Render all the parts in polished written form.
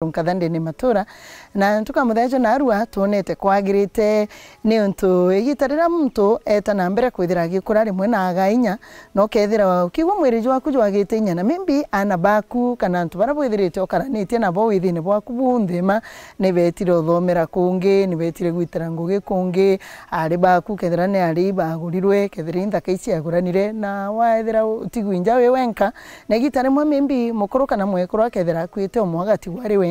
Nkadhande ni matura na ntuka muthejo na arua tuonete kwagirite ni untu igitarira muntu eta na mbere kwithira gikura rimwe na againya no kethira ukigwa mwiriju waku jwagite inya na mimbi ana baku kana ntu bara bwithirite okaranitie na bo withine bwaku bunthima ni betire uthomera kungi ni betire gwitira ngugi kungi ari baku kethira ni ari bagurirwe kethira inthaka ici aguranire na waithira utigwinja we wenka na igitare mwe mimbi mukuru kana mwekuru akethira kwite omwagati wari wenka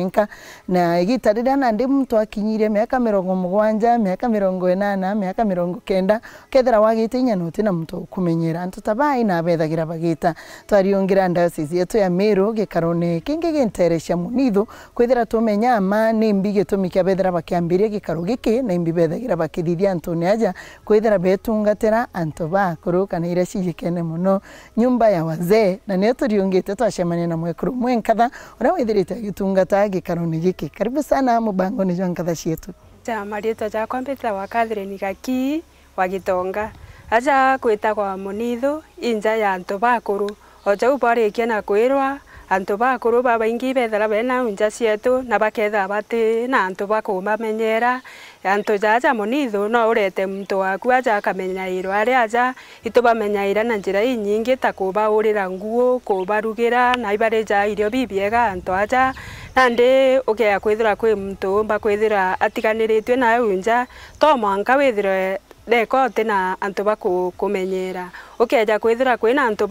na igitarira na ndi muntu akinyire miaka 70 miaka 80 miaka 90 kethira wagite inya nuti na muntu kumenyera antu tabai na bethagira bagita twariongira diocese yetu ya Meru gikarone kingi ginteresha munithu kwithira tumenya ma ni mbige tumika bethira bakiambiria gikaro giki na imbi bethagira bakithithia antu ne aja kwithira betungatira antu bakuru kana ira cigikene muno nyumba ya wazee na ne turiongite twacemania na mwekuru mwenkatha ura withirite gitungata gikarone giki karibu sana mubango ni jwankatha cietu ja marito ja kompeta wa Catherine Gaki wa Gitonga aja kwita kwa munithu inja ya antu bakuru oja ubarikia na kwirwa antu bakuru babaingi bethera bena unja cietu na baketha bati na antu bakumamenyera antu jaja munithu no urete muntu waku aja akamenyairwo ari aja itubamenyaira na njira inyingi ta kubaurira nguo kubarugira na ibareja irio bibiega antu aja nande ukea kwithira kwi muntu bakwithira atiganiritwe na unja to mwanka withire dekote na antu bakumenyera ukeja kwithira kwina antu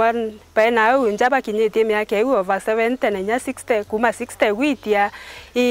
bena unja bakinyitie miaka iu over 70 na 60 kuma 60 gwitia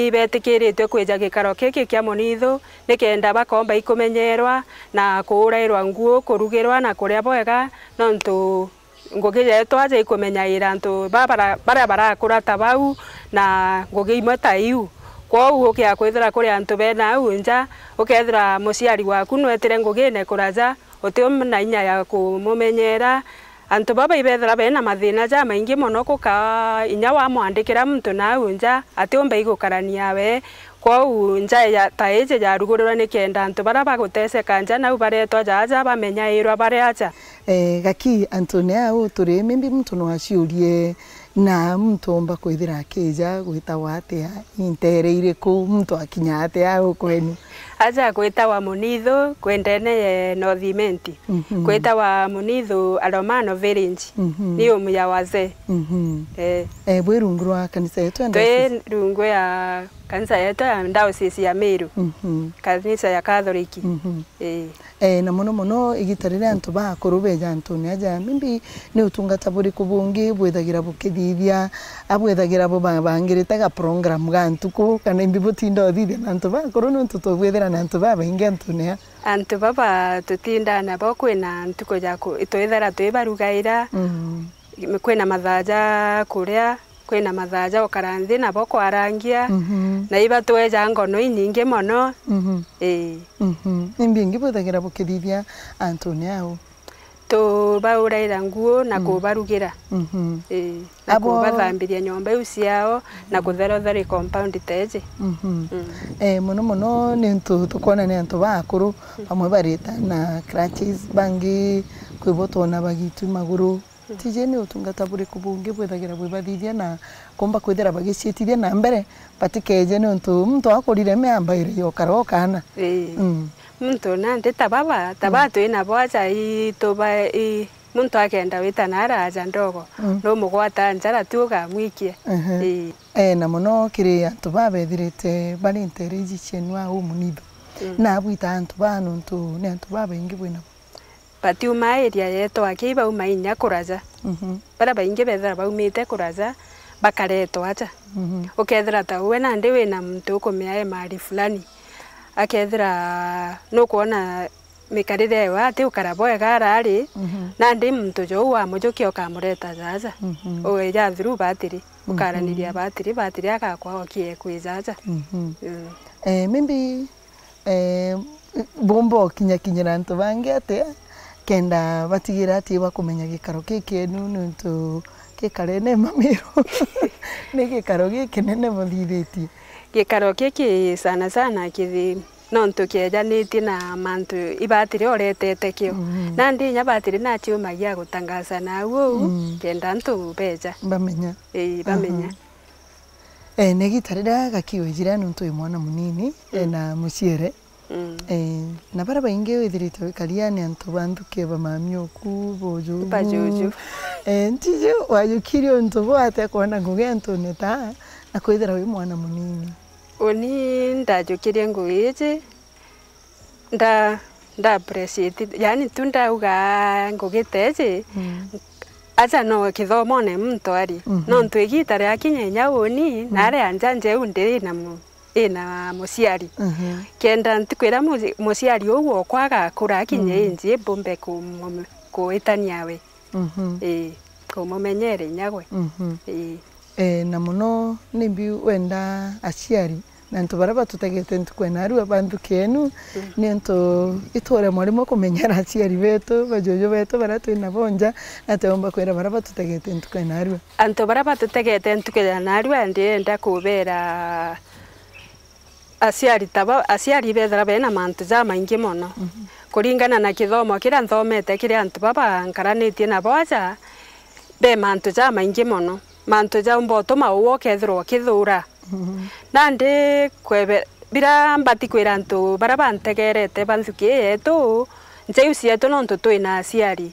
ibetikiritwe kwija gikaro kiki kia munithu nikenda bakomba ikumenyerwa na kuurairwa nguo kurugirwa na kuria bwega nontu ngugi yetu aja ikumenyaira antu bara barakura tabau na ngugi imwe ta iu kwa ukia kwithira kuri antu bena unja ukethira muciari waku nwetire ngugine kuraja utiumna inya ya kumumenyera antu baba ibethira bena mathina ja maingi muno kuka inya wa mwandikira muntu na unja atiumbe igukarania we kwa unja ya taeje ja rugurwa ni kenda antu bara baguteseka nja na ubaretwa jaja bamenyairwa bare aja Gaki Antonia u turi mimbi muntu no aciurie na muntu omba kwithira akija gwita wate intereire ku muntu akinya ate au kwenu aja kwita wa munithu kwendene Northimenti kwita wa munithu Aromano Village ni umuya waze bwerungurwa kanisa yetu rungu ya kanisa yetu ya diocese ya Meru kanisa ya Katholiki na muno igitarira antu bakuru beja Antonia aja mimbi ni utungata buri kubungi bwethagira bukithithia abwethagira bo bangirite ga program ga ntuku kana imbi butinda thithia na antu bakuru no tutobwethera na antu babaingi Antonia antu baba tutinda na bo kwina ntuko jako itwethera twibarugaira kwina mathaja kuria kwina mathaja okaranthi na bo kwarangia na iba tweja ngono inyingi mono imbi ingi bwethagira bukithithia Antonia au to bauraira nguo na kubarugira na kubathambiria nyomba iu ciao na kutherothera compound teje muno ni ntu tukona ni antu bakuru bamwe barita na crutches bangi kwibotwo na bagitu maguru tije ni utungata buri kubungi bwethagira bwibathithia na komba kwithira bagiciitithia na mbere patikeje ni muntu akurire meambaire yokaro kana muntu nande tababa twina bwacha itoba muntu akenda wita nara aja ndogo no mugwata njara tuga mwikie na muno kiri antu babethirite bari interiji chenwa umunithu na bwita antu banu ntu ni antu babaingi bwina pati uma area yetu akiba uma inya kuraja bara baingi bethera baumite kuraja bakareto acha ukethira ta we na ndi wina muntu kumia mali fulani akethira no kuona mikarire wa ati ukaraboega arari na ndi muntu jo wa mujoki okamureta jaja owe ja through batiri ukaraniria batiri akakwa okie kwijaja mimbi bombo kinyira antu bangi ate kenda batigira ati bakumenya gikaro kikenu nuntu kikarene mamiro ni gikaro gikinene muthithitie gikaro kiki sana kithi nontu kiejaniti na mantu ibatiri oretete kio nandi nya batiri na chiumagia gutangaza na uo kenda ntu beja bamenya bamenya negitarira gakiwe jira nuntu imwana munini na musiere na bara bainge withirite wikaria ni antu banduke bamami oku bojo bajojo ntije wayukiri untu bwate kona nguge antu neta na kwithira wi mwana munini oni ndajukirie nguiji nda appreciate yani tundauga ngugiteje acha no kithomone mtwari no ntwigita ria kinyenya woni nare anjanje undiri na musiari kenda ntikwira musiari uwo kwaga kura kinye inji bombe kuitania we kumumenyere nyagwe na muno nimbi wenda aciari na ntu baraba tutegete ntukwena ari abantu kenu ni ntu itore murimo kumenyera aciari betu bajojo betu baratwina bonja nateomba kwera baraba tutegete ntukwena ari antu baraba tutegete ntukwena ari ndenda kubera aciari bethera bena mantu ja maingi muno kuringana na kithomo kira nthomete kiri antu baba nkaranitie na boja be mantu ja maingi muno mantu ja mbotoma uwo kethirwo kithura nandi kwebe bira mbati kwira antu bara bantegerete banzuki yetu njeusi yetu nontu twina aciari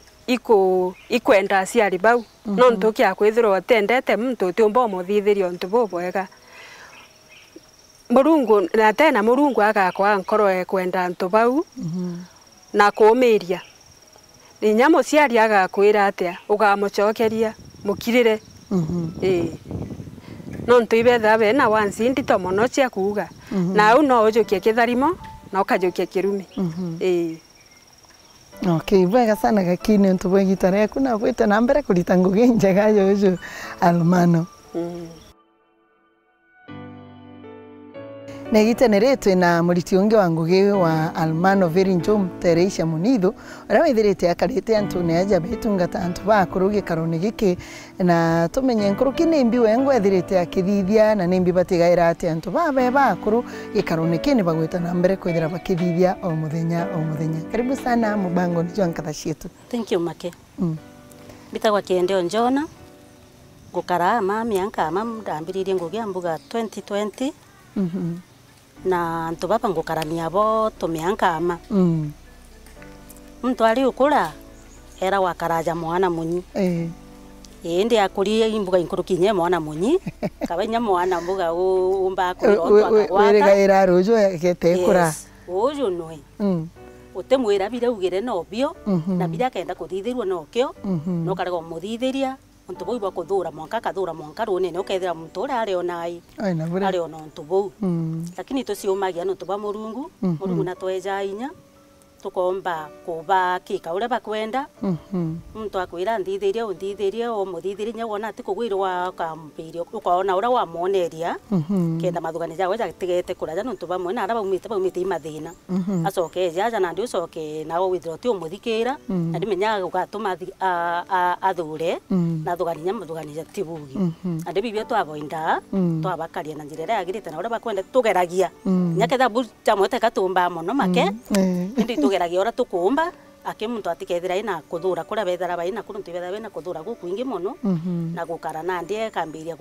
ikwenda aciari bau nontu kia kwithirwo tendete muntu tiumba muthithirio ntu bubwega Murungu na tena Murungu agakwa nkoro kwenda antu bau na kuumiria ninya muciari agakwira atia ugamucokeria mukirire nontu ibetha bena wansi ndito muno cia kuuga na u no ujukie kitharimo na ukajukia kirumi Okay, bwega sana gakini ntu bwegitare yaku na gwita na mbere kurita ngugi njega yojo Almano negiteneretwe na muriti ungi wa ngugi wa Almano Virinjum Teresia Munido ara withirite akarite antu ne aja betungata antu bakuru gikarone giki na tumenye nkuruki nimbi wengo ethirite akithithia na nimbi batigaira ati antu babe bakuru gikarone kini bagwita na mbere kwithira bakithithia o muthenya karibu sana mubango ni jonkatha cietu. Thank you Make. Bitagwa Kiendeo Njona gukara mami anka ndambiririe ngugi ambuga 2020 na antu baba ngukarania bo tumianka ama muntu ari ukura era wakaraja mwana munyi ndi akurie imbuga inkurukinye mwana munyi kabenya mwana mbuga umba kurotwa kwata weregaira rojo yakete kura ojo noe utemwira bire ugire no bio na bira kenda kuthithirwa no kyo no karego muthithiria untu bau bakuthura mwanka rune no kethira muntu uri ari onai ari ona untu bau lakini tuciumagia no tuba Murungu na tweja inya tukomba kuba kika ure bakwenda muntu akwira nthithirie o muthithirie wona ati kugwirwa kampirio ukona ura wa moneria kenda mathugani jawe jatigete kuraja no tuba mwena ara baumite imathina acoke jaja na ndi ucoke nawo withiro ti umuthikira na ndimenya ugatuma athure na thugani jatibugi ande bibio twavoinda twabakaria na njira yagirite na ura bakwenda tugeragia nyaketha bu jamwete katumba muno Make ndi tugeragia ora tukumba ake muntu atikethira ina kuthura kura bethara baina kuruntu betha bena kuthura guku ingi muno na gukara na ndie kambiria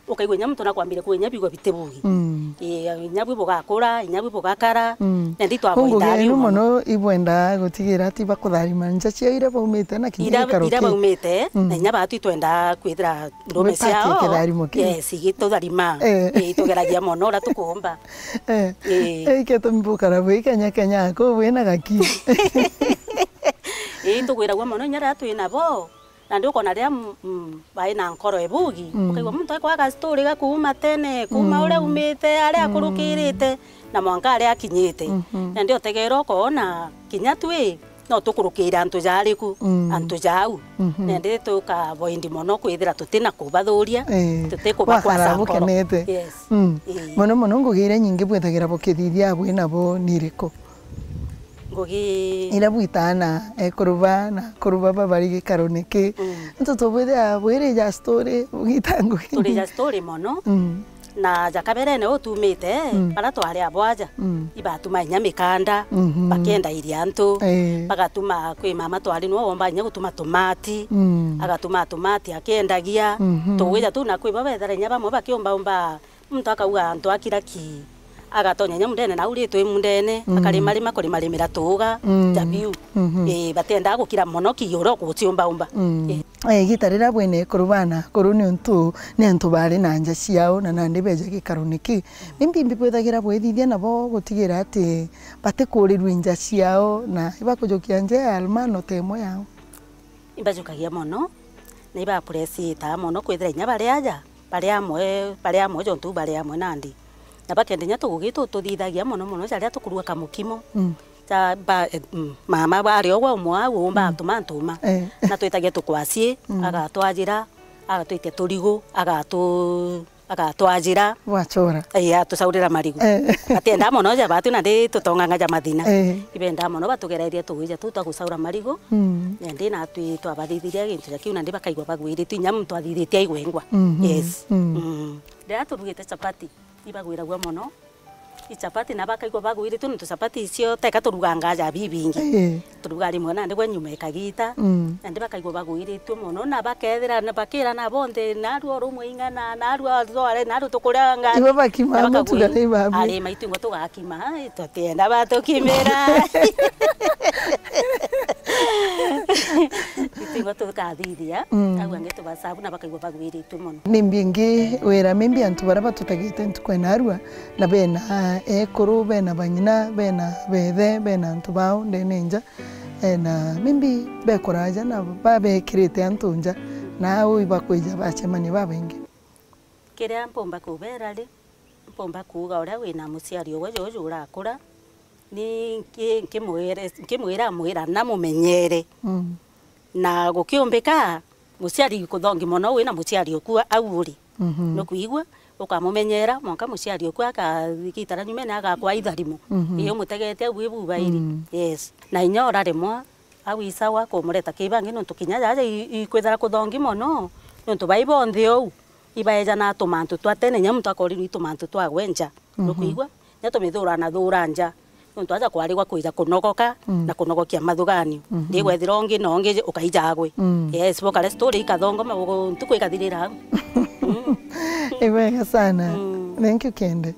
ukaigwa nya muntu na kwambire kunya bigwa bitebugi nyabu bugakura nyabu bugakara na ndi twavoinda ri muno ibwenda gutigira ati bakutharima nja cia ire baumite na kinya karoki ira baumite na nya batu twenda kwithira ndome ciao yes igitutharima tugeragia muno ora tukumba keto mbukara bwi Kenya ko bwina gaki tugwiragwa muno nyara twina bo na ndio kona ria baina nkoro ebugi ukaigwa muntu akwaga story gakuma tene kuma ure umite ari akurukirite na mwanka ari akinyite na ndio tegero kona kinya twi no tukurukira antu jariku antu jau na ndio tuka voindi mono kwithira tutina kubathuria tutikuba kwa sakoro yes mono ngugire nyingi bwethagira bukithithia bwina bo niriko ngugi ira bwitana kuruba na kuruba babari gikaroneke ntutu bwira bwire ja story ugitangu turi ja story mono na jakabere ne utumite para twari abwaja ibatuma inya mikanda bakenda iria antu bagatuma kwi mama twari no womba nya gutuma tomati agatuma tomati akendagia tuwija tu na kwi babethara nya bamwe bakiomba mtu akauga antu akira ki agatonya nyamundene na uritwe mundene akarima kurimarimira tuga tabiu batenda gukira mono kiyoro guciumba umba gitarira bwene kurubana kuruni ntu bari na nja ciao na nandi beje gikaruniki mimbi bwethagira bwethithia nabo gutigira ati batikurirwe nja ciao na ibakujukia nja almano temo yao ibajukagia mono na iba presita mono kwethira nya bari aja bari amwe jontu bari amwe nandi na bakendenya tugugitu tuthithagia mono jaria tukurua kamukimo ta mama bari ogwa umwa umba ntuma na twitagia tukwacie agatwajira agatwite turigo agatwajira wachora tusaurira marigo atenda mono ja batu na ndi tutonganga ja mathina ibenda mono batugereria tuwija tutagusaura marigo ndi na twabathithiria gintu ja kiu na ndi bakaigwa bagwiri tu nyamu twathithitie igwengwa yes ndia turugite chapati ibagwira gwa mono ichapati na bakaigwa bagwiri tu ntu chapati icio teka turuganga ja bibingi turuga rimwe na ndi gwa nyuma ikagita na ndi bakaigwa bagwiri tu mono na bakethira na bakira na bonde na ruo rumwe ingana na ruo zore na ruo tukuranga ibo bakima mutugale ibabi ari maitu ngo tugakima tutienda batukimira itingo tukathithia agwa ngetu basabu na bakaigwa bagwiri tu mono nimbingi wera mimbi antu bara batutagite ntu kwena arua na bena ekuru bena banyina bena bethe bena antu bao ndenenja na mimbi bekoraja na babekirite antunja na uibakwija bachemani babengi kiria mpomba kubera ri mpomba kuga uria wina muciari ogwe jojo urakura ni kimwira mwira na mumenyere na gukiumbika muciari kuthongi mono wina muciari okua auri no kuigwa ukamumenyera monka muciari okua akagitara nyume na agakwa itharimo iyo mutegete bwi bubairi yes na inyora rimwa awisawa kumureta kibangi nuntu kinya jaja ikwethara kuthongi mono nuntu baibonthi ou ibaeja na tumantu twatene nyamu twakorirwe tumantu twa gwenja no kuigwa nyatumithura na thuranja nuntu aja kwarigwa kuija kunogoka na kunogokia mathugani ndi gwethira ongi no ongi ukaijagwe yes boka story ikathongo mago ntuko ikathirira Wega sana thank you Kende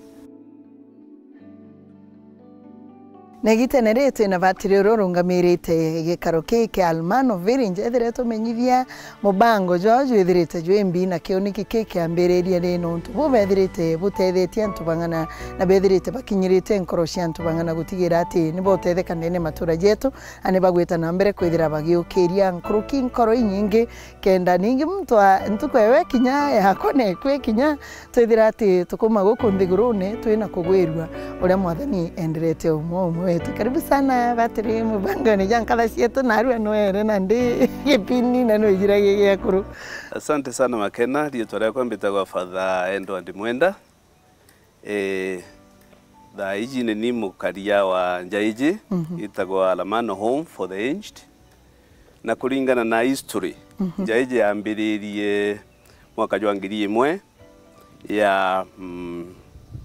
negitenerete na batiri rungamirite gikaro kike almano virinje ethire tumenyithia mubango jojo ethirite jwembi na kioniki kike ambereria rino ntu bubethirite butethetie antu bangana na bethirite bakinyirite nkorocia antu bangana gutigira ati ni botethekane matura jetu ane bagwita na mbere kwithira bagiukiria nkuruki nkoro inyingi kenda ningi mtu ntukwewe kinya yakone kwe kinya twithira ati tukuma guku nthigurune twina kugwirwa uria mwathani enderete umwe wetu karibu sana batiri mubango ni jankala cietu na arua noere na ndi gipini na no ijirage gyakuru asante sana Makena rietwa riakwa mbitagwa Father Edward Mwenda thaa iji ni mukaria wa Njaiji itagwa Alamano Home for the Aged na kuringana na history Njaiji yambiririe mwaka jwa 1000 ya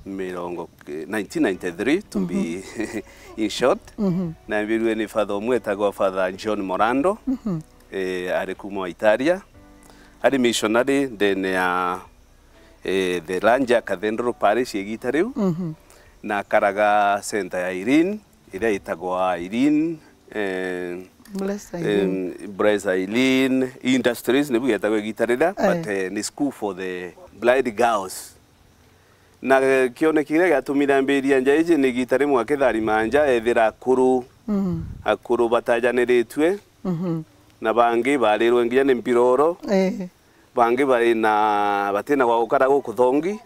1993 to be in short na mbirwe ni father mwetagwa Father John Morando ari kuma Italia ari missionary then ya the Ranja Cathedral Parish yegitariu na karaga center ya Irene ile itagwa Irene Bless Eileen Industries ne buya tagwa gitarira but ni school for the blind girls na kione kire gatumira mberia Njaiji ni gitari mwake thari manja ethira akuru batajaniritwe na bangi barirwe nginya ni mpiroro bangi bari na batina gwa gukara guku thongi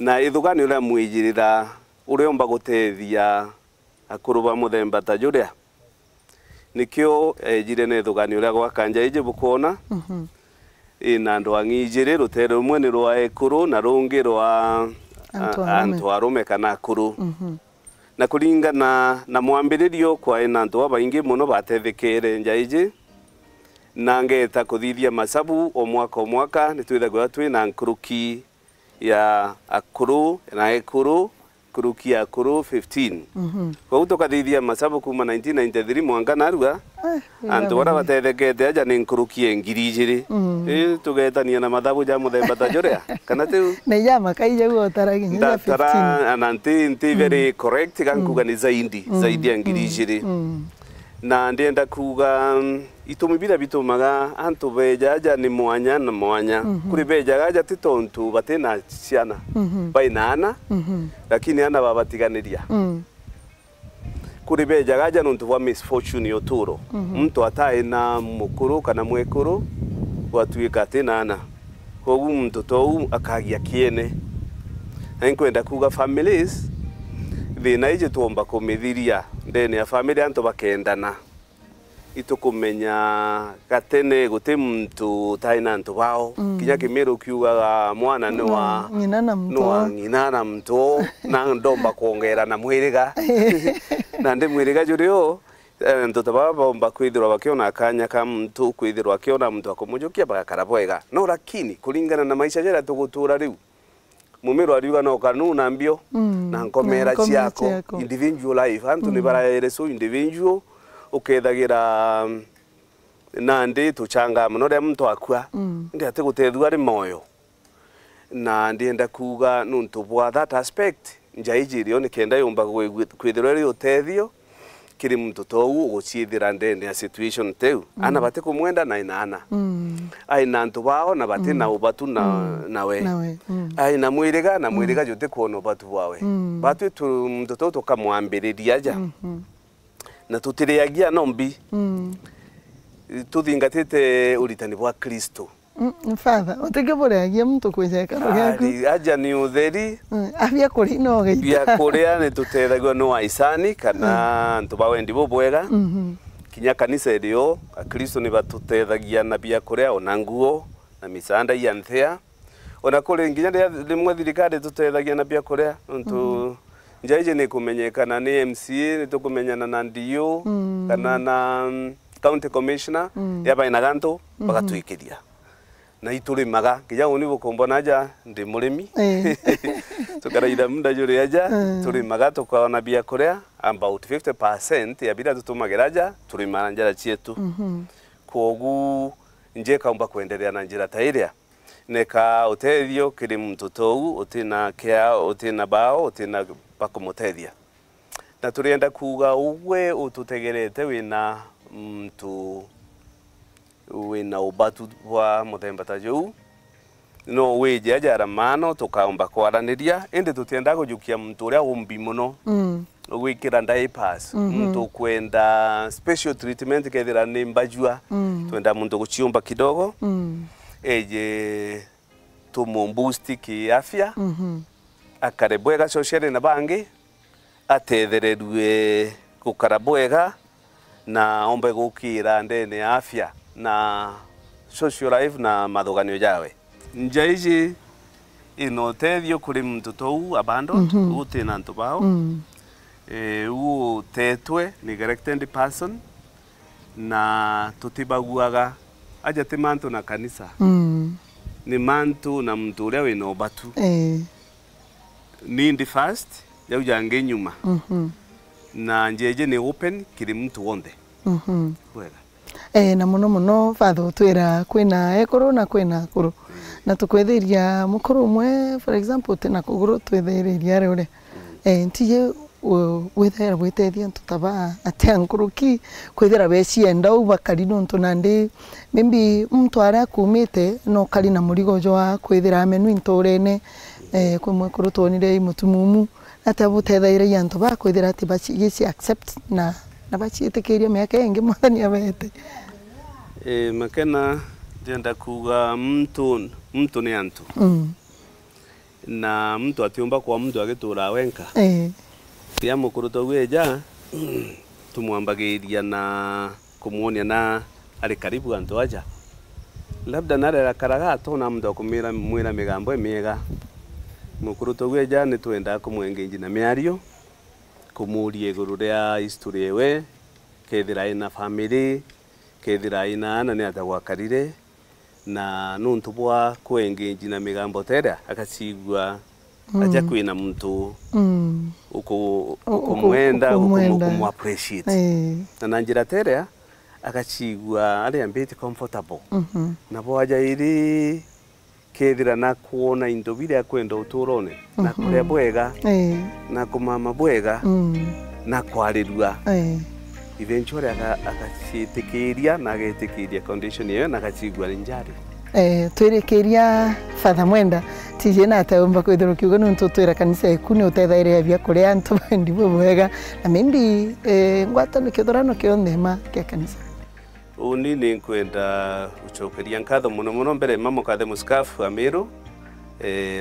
na ithugani uria mwijirira uria omba gutethia akuru ba muthemba ta juria nikio ejire ne ithugani uria gwaka Njaiji bukona na andu angijire rutere rumwe ni rwa ekuru na rungi rwa antu arume kana akuru na kuringana na mwambiririo kwa ina antu abaingi muno batethekere Njaiji na ngeta kuthithia masabu o mwaka ni twithagwa twina nkuruki ya akuru na ekuru kuruki ya akuru 15 kwa uto kathithia masabu kuma 1993 mwanga narua antu bara batethekete aja ni nkurukie ngiri igiri tugetania na mathabu ja muthemba ta juria kana tiu ne jama kaije gotara ginya 15 tara ananti very correct kankuga ni zaidi ya ngiri igiri na ndienda kuga itumi bila bitumaga antu beja aja ni mwanya na mwanya kuri beja aja titontu batena ciana bainana lakini ana babatiganiria kuri beja aja nuntu bwa misfortune yoturo mtu atae na mukuru kana mwekuru watuika tenana kogu mtu tou akagia kiene enkwenda kuga families thina ije tuomba kumithiria ndene ya family antu bakendana itukumenya gatene guti mtu taina antu bao kinya kimero kiugaga mwana ni wa ng'ina na mtu na ndomba kuongera na mwiriga na ndi mwiriga jurio nto tababa omba kwithirwa bakiona akanya ka mtu kwithirwa akiona mtu akumujukia bagakara bwega no lakini kulingana na maisha jera tugutura riu mumiro ariuga no kanuna mbio na nkomera ciako individual life antu ni bara so individual ukethagira nandi tuchanga muno ria mtu akua ndi ate gutethua ari moyo na ndienda kuga nuntu bwa that aspect njaijirio ni kenda yumba kwithirwa ri utethio kiri mtu tou gucithira ndene ya situation teu ana bate kumwenda na inana aina ntu bao na bate na ubatu nawe aina mwiriga na mwiriga jote kuona ubatu wawe batu tu mtu tou tukamwambiriria aja na tutiriagia nombi tuthingatite uritani bwa Kristo Father, utegeboreagia mtu kwejeka rogyaku aja ni utheri afya kuri no geita bia kuria ni tutethagwo no aisani kana ntu bawendi bubwega kinya kanisa irio Kristo ni batutethagia na bia kuria ona nguo na misanda ya nthea ona kuri nginya rimwe thirikari tutethagia na bia kuria ntu njaije ni kumenyekana ni MCA ni tukumenyana na ndio kana na county commissioner yaba ina ganto bagatuikiria na iturimaga kinya uni bukombona aja ndi murimi tukaraida munda juri aja turimaga tukaona bia kuria about 50% ya bila tutumagira aja turimana njara cietu kogu nje kaumba kuendelea na njira tairia neka utethio kiri mtu tou utina kia utina bao utina pakumutethia na turienda kuga uwe ututegerete wina mtu wina ubatu wa muthemba ta jou no wije ajara mano tukaomba kwaraniria indi tutienda gujukia mtu uria umbi muno gwikira diapers mtu kwenda special treatment kethira ni mbajua twenda mtu guchiumba kidogo eje tumumbusti kiafya akare bwega socially na bangi athethererue gukara bwega na ombe gukira ndene afya na social life na mathuganio jawe njaiji inotethio kuri mtu tou abandoned utina ntu bao u tetwe neglected person na tutibaguaga aja ti mantu na kanisa ni mantu na mtu uria wina ubatu nindi first yau jange nyuma na njeje ni open kiri mtu wonde wega na muno Father twira kwina ekuru na kwina kuru na tukwethiria mukuru mwe for example tena kuguru twethiriria ri ure ntije wethera wetethia ntutaba atenkuruki kwethira becienda ubakari nuntu nandi maybe mtu ara kumite no kari na murigo jwa kwethira amenu intorene kwimwe kurutonire imutumumu atabuthethaire yantu ba kwethira ati bachi accept na bachiitikiria miaka ingi mwathani abete makena ndienda kuga mtu ni antu na mtu atiumba kwa mtu agitura wenka ya mukuru togweja tumwambagiria na kumuonia na ari karibu antu aja labda nare karaga tona mtu akumira mwira migambo miega mukuru togweja ni twenda kumwengeji na miario kumurie iguru ria history ewe kethira ina family kethira ina ana ni atagwakarire na nuntu bwa kuengeji na migambo tera akacigwa aja kwina mtu ukumwenda ukumappreciate na njira tera agachigua ari ambite comfortable na boaja iri kethira na kuona indo biria kwenda uturone na kuria bwega na kumama bwega na kwarirua eventually agachitikiria na agetikiria condition iyo na agachigua njari twirikiria Father Mwenda tije na taumba kwithiro kiugo nuntu twira kanisa ikuni utethaire bia kuria antu bandi bwega na mindi ngwata ni kithorano kio ndema kia kanisa uni ni kwenda uchokeria nkatho muno mbere mamo kathe muskafu Amiru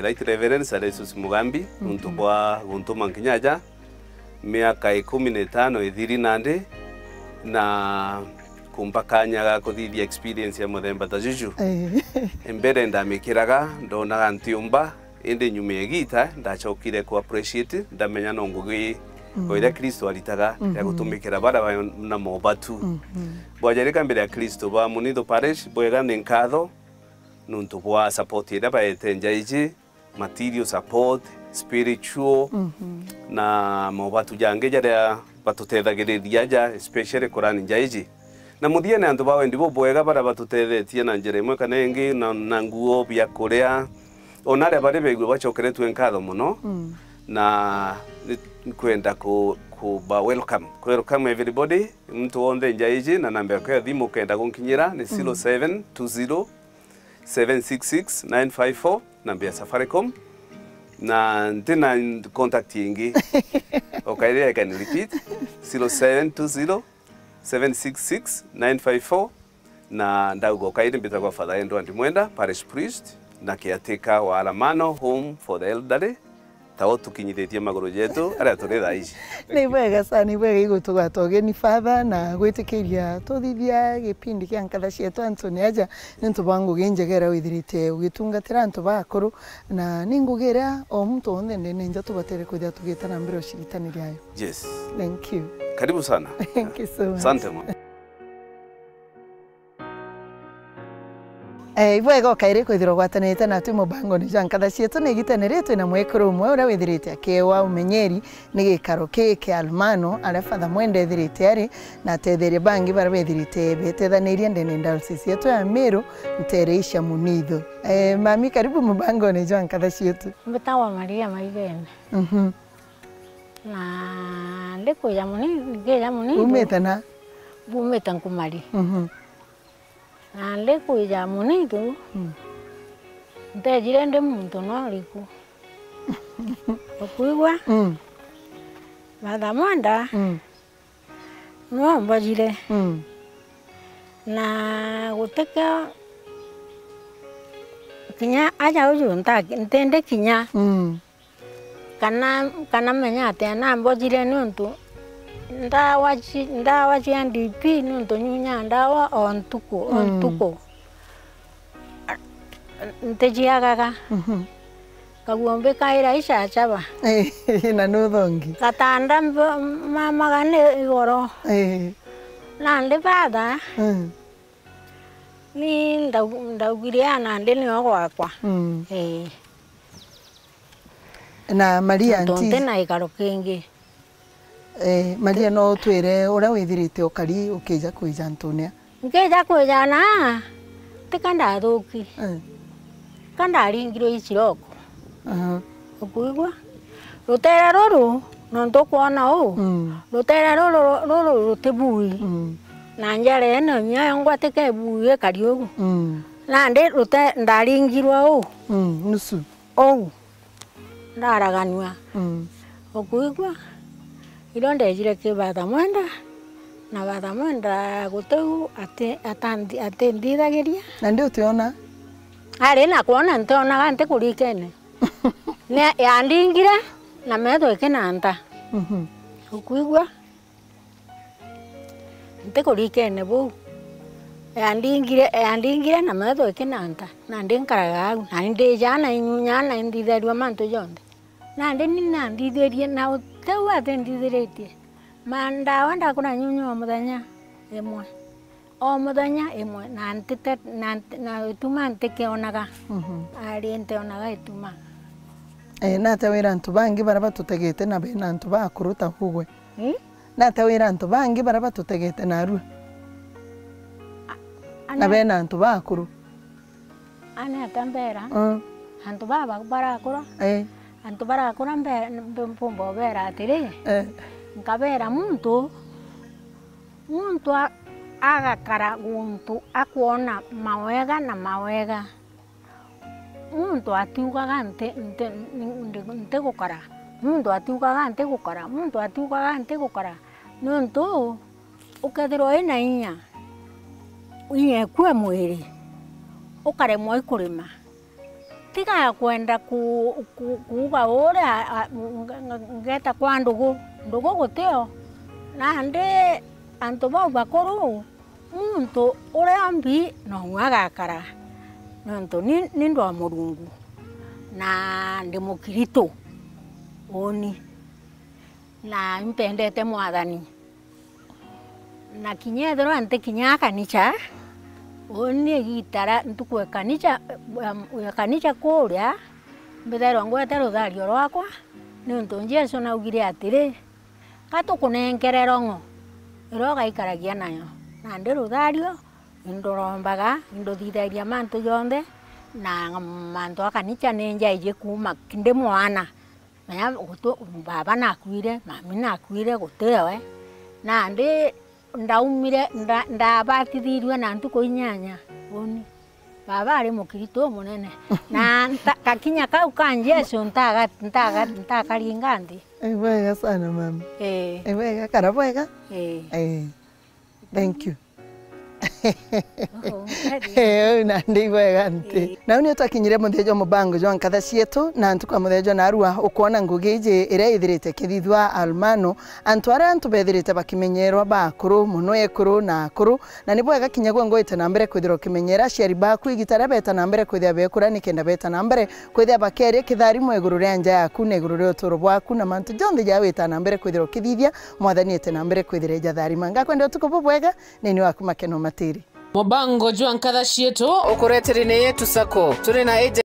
Right Reverend Salesus Mugambi nuntu bwa guntuma nkinyaja miaka 15 ithiri nande na kumpakanya ga kuthithia experience ya muthemba ta juju mbere ndamikiraga ndonaga ntiumba indi nyume gita ndachokire ku appreciate ndamenya no ngugi oira Kristo alitaga ya gutumikira bara na mobatu bwajereka mbere ya Kristo ba Munitho Parish bwega ni nkatho nuntu bwa support ira ba etenjaiji material support spiritual na mobatu jange jaria batutethagiriria ja especially Qur'an njaiji na muthiene antu bawe ndibo bwega bara batutethetie na njira imwe kana ingi na nguo bia kuria onare bare begwe bachokeretwe nkatho muno na kwenda ku welcome everybody mtu wonde njaiji na namba yako ya thimu kenda gunkinyira ni 0720 766 954 namba ya Safaricom na ndina contact ingi okay I can repeat 0720 766 954 na ndaugo kaidi mbita kwa Father Endo Mwenda Parish Priest na kiatika wa Alamano Home for the Elderly tawo tukinyithetie maguru jetu aria turi thaici ni wega sana ni wega igutugatoge ni Father na gwitikiria tuthithia gipindi kia nkatha cietu Anthony aja nintu bangu genjegera withirite ugitungatira antu bakuru na ningugira o muntu onde nenja tubatere kuthia tugitana mbere uciritaniria ayo. Yes, thank you, karibu sana. Thank you so much. Asante mwa. Ibwega kaire kwithiro gwatanite na tu mubango ni jankatha cietu ni giteneretwe na mwekuru umwe uria withirite akewa umenyeri ni gikaro kike Almano aria Father Mwenda ethirite ari na tetheria bangi bara withirite betethanirie ndene diocese yetu ya Meru Ntereisha Munitho. Mami karibu mubango ni jankatha cietu. Mbetawa Maria Maigene. Na ndiko ya Munitho. Umete na Bumeta nkumari. Na ndiko ya Munitho. Ndejire ndi muntu no riku. Okuigwa? Father Mwenda. No mbajire. Na guteka kinya aja uju ntende kinya. Kana menya ate na mbojire nuntu ndawa cia DP nuntu nyunya ndawa ontuko ntejiagaga kaguombe kaira icacaba na nuthongi katanda mamagane igoro na ndi Father ni ndaugiria na ndi ni ogwakwa na Maria nti na ikaro kingi Maria no twire ura withirite ukari ukija kuija Antonia ngeja kuija na tikanda thuki kanda ringiro iciroko ukuigwa rutera ruru no ntukuona rutera ruru rutibui na njare eno nya ngwatike buye kariogu na ndi rute ndaringirwa nusu ndaraganwa okuigwa ilo ndejire ki Father Mwenda na Father Mwenda guteu ate ndithagiria na ndi utiona ari na kuona ntonaga nti kurikene ne yandingira na metho ikinanta okuigwa nti kurikene bu yandingira na metho ikinanta na ndinkaraga na ndijana inyunyana nditherwa mantu jonde na ndini na ndithirie na uteu ate ndithiritie mandawa ndakuna nyunyu o muthenya imwe na ntite na ituma ntikionaga ari ntionaga ituma na tawira antu bangi bara batutegete na bena antu bakuruta hugwe na tawira antu bangi bara batutegete na ru na bena antu bakuru ane tambera antu baba barakura antu barakura mpumbo bera atiri nkabera muntu agakara guntu akuona mawega na mawega muntu atiugaga nte gukara muntu atiugaga nte gukara muntu atiugaga nte gukara nontu ukethirwo ina inya kwe mwiri ukaremwa ikurima tiga kwenda kuuga uria ngeta kwa ndugu gutio nandi antu bau bakuru muntu uria mbi no agakara nontu ni ndo Murungu na ndi mukirito oni na mpendete Mwathani na kinyethero ante kinya kanitha oni gitara ntukwe kanitha kuria mbethero ngwete ruthario rwakwa nontu Jesu naugire atiri katukunengerera ngo iroga ikaragia nayo na ndi ruthario indorombaga indothithagia mantu yonthe na mantu akanitha nenjaije kuma ndi mwana maya baba nakuire mami nakuire gutirewe na ndi ndaumire ndabatithirio na ntuko 8 oni baba ari mukirito munene na kakinya kau kan Jesu ntakaringa ndi wega sana mama wega kana wega thank you na ndi wega nti na uni utakinyire muthejo mubango jo nkatha cietu na ntuka muthejo na arua ukona ngugije ire ithirite kithithwa almano antu ara antu bethirite bakimenyerwa bakuru muno ekuru na akuru na ni bwega kinya gwe ngoite na mbere kwithiro kimenyera ciari baku igitara beta na mbere kwithia bekura ni kenda beta na mbere kwithia bakeria kithari mweguru ria nja yaku na iguru ria uturo bwaku na mantu jonthe ja wita na mbere kwithiro kithithia Mwathani ete na mbere kwithire jathari manga kwenda utuko bwega nini waku makeno matiri Mubango jwa nkatha cietu ukureterine yetu sako turi na